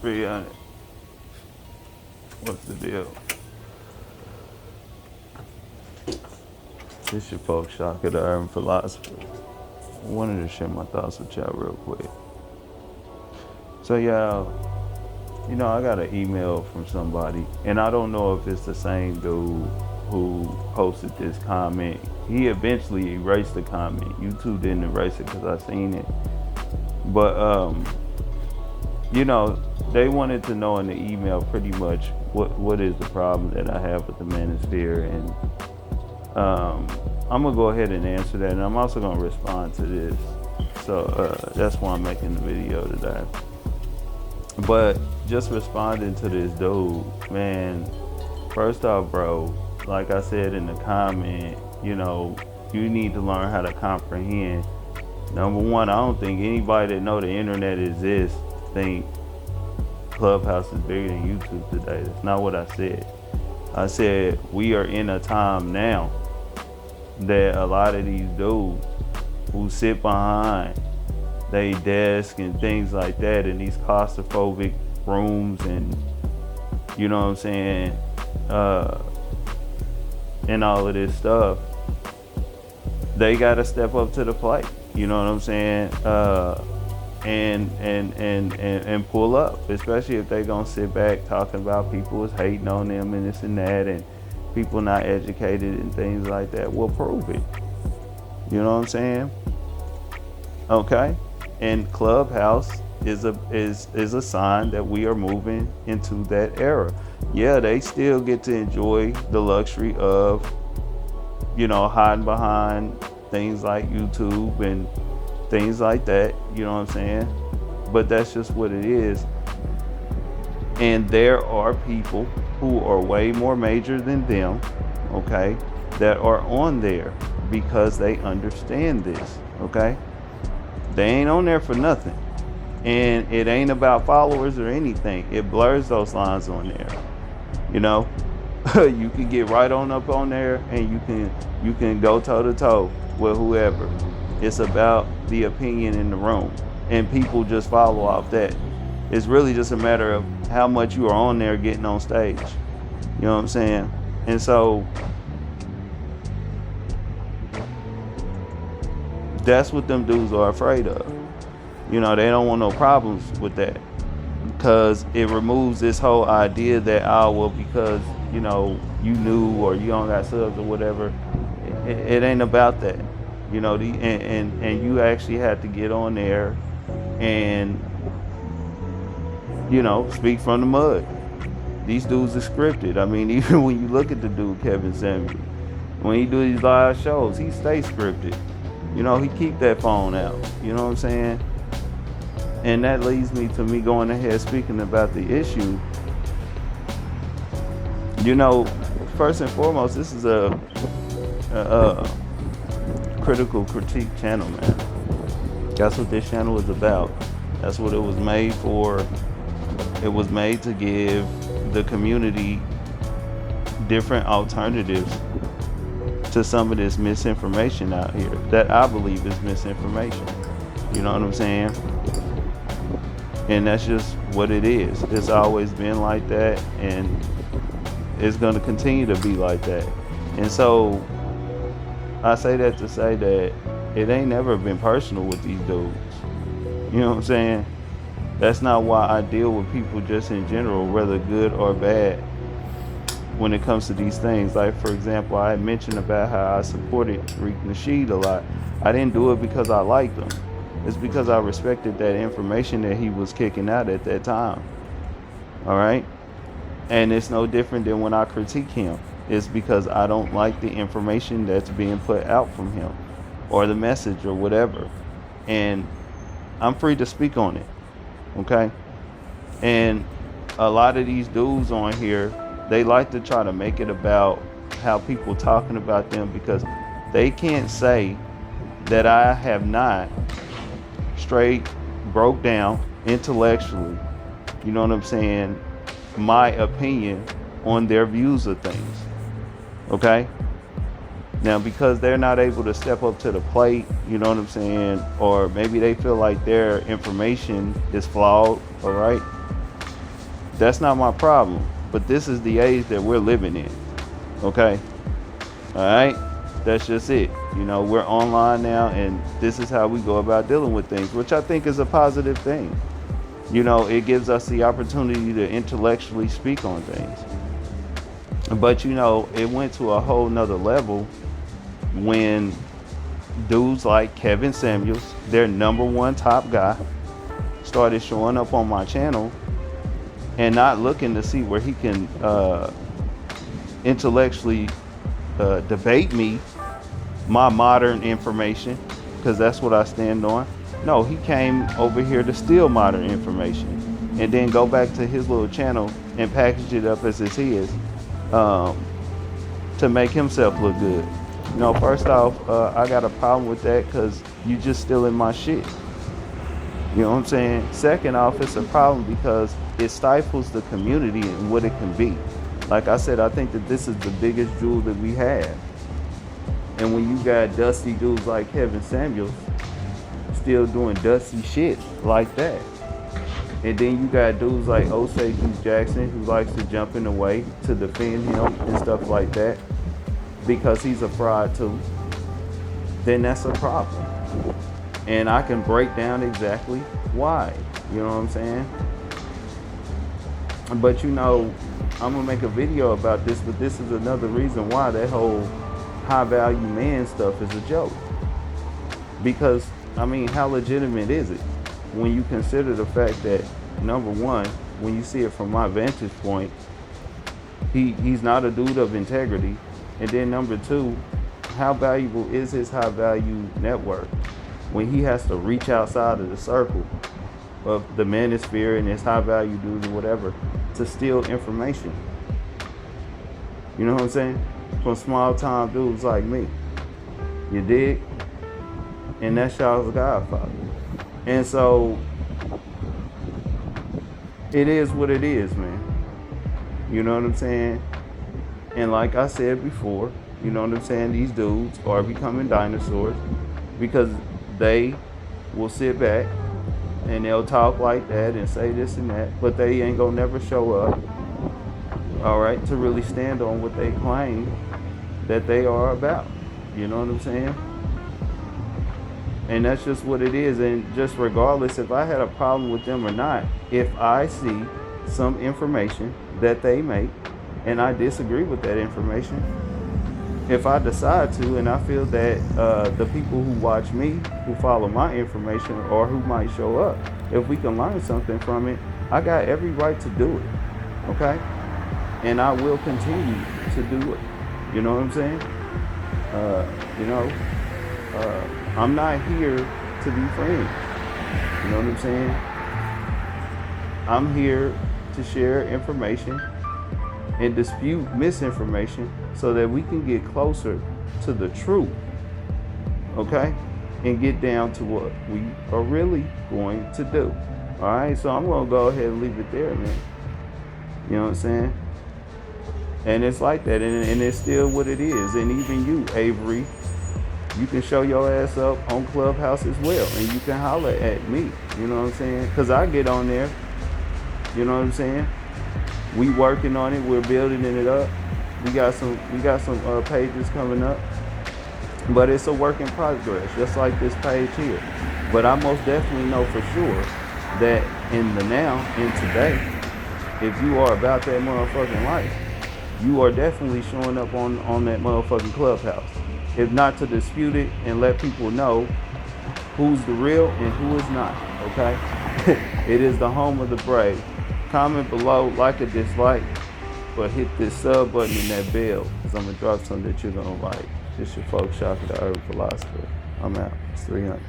300. What's the deal? This your folk shock of the urban philosopher. I wanted to share my thoughts with y'all real quick. So y'all, I got an email from somebody, and I don't know if it's the same dude who posted this comment. He eventually erased the comment. YouTube didn't erase it because I seen it. But they wanted to know in the email pretty much what is the problem that I have with the manosphere, and I'm gonna go ahead and answer that, and I'm also gonna respond to this. So that's why I'm making the video today. But just responding to this dude, man, first off, bro, like I said in the comment, you need to learn how to comprehend. Number one, I don't think anybody that know the internet exists think Clubhouse is bigger than YouTube today. That's not what I said. I said we are in a time now that a lot of these dudes who sit behind they desk and things like that in these claustrophobic rooms, and you know what I'm saying, and all of this stuff, they gotta step up to the plate, you know what I'm saying, and pull up, especially if they gonna sit back talking about people is hating on them and this and that, and people not educated and things like that. Well, prove it, you know what I'm saying? Okay. And Clubhouse is a sign that we are moving into that era. Yeah, they still get to enjoy the luxury of, hiding behind things like YouTube and things like that, you know what I'm saying? But that's just what it is. And there are people who are way more major than them, okay, that are on there because they understand this, okay? They ain't on there for nothing. And it ain't about followers or anything. It blurs those lines on there. You can get right on up on there and you can go toe to toe with whoever. It's about the opinion in the room. And people just follow off that. It's really just a matter of how much you are on there getting on stage. You know what I'm saying? And so that's what them dudes are afraid of. They don't want no problems with that, because it removes this whole idea that, because you new or you don't got subs or whatever. It ain't about that, and you actually have to get on there and speak from the mud. These dudes are scripted. I mean, even when you look at the dude Kevin Samuels, when he do these live shows, he stays scripted. He keep that phone out. You know what I'm saying? And that leads me to me going ahead speaking about the issue. First and foremost, this is a critical critique channel, man. That's what this channel is about. That's what it was made for. It was made to give the community different alternatives to some of this misinformation out here that I believe is misinformation. You know what I'm saying? And that's just what it is. It's always been like that, and it's going to continue to be like that. And so I say that to say that it ain't never been personal with these dudes. You know what I'm saying? That's not why I deal with people just in general, whether good or bad, when it comes to these things. Like, for example, I had mentioned about how I supported Tariq Nasheed a lot. I didn't do it because I liked him. It's because I respected that information that he was kicking out at that time. All right? And it's no different than when I critique him. It's because I don't like the information that's being put out from him, or the message, or whatever. And I'm free to speak on it. Okay? And a lot of these dudes on here, they like to try to make it about how people talking about them, because they can't say that I have not straight broke down intellectually, you know what I'm saying, my opinion on their views of things. Okay? Now, because they're not able to step up to the plate, you know what I'm saying, or maybe they feel like their information is flawed, all right? That's not my problem. But this is the age that we're living in. Okay? Alright? That's just it. You know, we're online now, and this is how we go about dealing with things, which I think is a positive thing. You know, it gives us the opportunity to intellectually speak on things. But, you know, it went to a whole nother level when dudes like Kevin Samuels, their number one top guy, started showing up on my channel and not looking to see where he can intellectually debate me, my modern information, because that's what I stand on. No, he came over here to steal modern information and then go back to his little channel and package it up as it's his, to make himself look good. You know, first off, I got a problem with that because you just stealing my shit. You know what I'm saying? Second off, it's a problem because it stifles the community and what it can be. Like I said, I think that this is the biggest jewel that we have. And when you got dusty dudes like Kevin Samuels still doing dusty shit like that, and then you got dudes like Oshay Jackson who likes to jump in the way to defend him and stuff like that because he's a fraud too, then that's a problem. And I can break down exactly why. You know what I'm saying? But you know, I'm gonna make a video about this, but this is another reason why that whole high value man stuff is a joke. Because, I mean, how legitimate is it when you consider the fact that, number one, when you see it from my vantage point, he's not a dude of integrity. And then number two, how valuable is his high value network when he has to reach outside of the circle of the manosphere and his high value dudes or whatever to steal information? You know what I'm saying? From small time dudes like me. You dig? And that's y'all's godfather. And so it is what it is, man. You know what I'm saying? And like I said before, you know what I'm saying, these dudes are becoming dinosaurs because they will sit back and they'll talk like that and say this and that, but they ain't gonna never show up, all right, to really stand on what they claim that they are about. You know what I'm saying? And that's just what it is. And just regardless if I had a problem with them or not, if I see some information that they make and I disagree with that information, if I decide to, and I feel that the people who watch me, who follow my information, or who might show up, if we can learn something from it, I got every right to do it, okay? And I will continue to do it. You know what I'm saying? I'm not here to be friends. You know what I'm saying? I'm here to share information and dispute misinformation so that we can get closer to the truth, okay? And get down to what we are really going to do. All right, so I'm gonna go ahead and leave it there, man. You know what I'm saying? And it's like that, and it's still what it is. And even you, Avery, you can show your ass up on Clubhouse as well, and you can holler at me. You know what I'm saying? Because I get on there. You know what I'm saying? We working on it. We're building it up. We got some pages coming up, but it's a work in progress, just like this page here. But I most definitely know for sure that in the now, in today, if you are about that motherfucking life, you are definitely showing up on that motherfucking Clubhouse. If not to dispute it and let people know who's the real and who is not, okay? It is the home of the brave. Comment below, like or dislike, but hit this sub button and that bell, because I'm going to drop something that you're going to like. This your folks, Shocker the Urban Philosopher. I'm out. It's 300.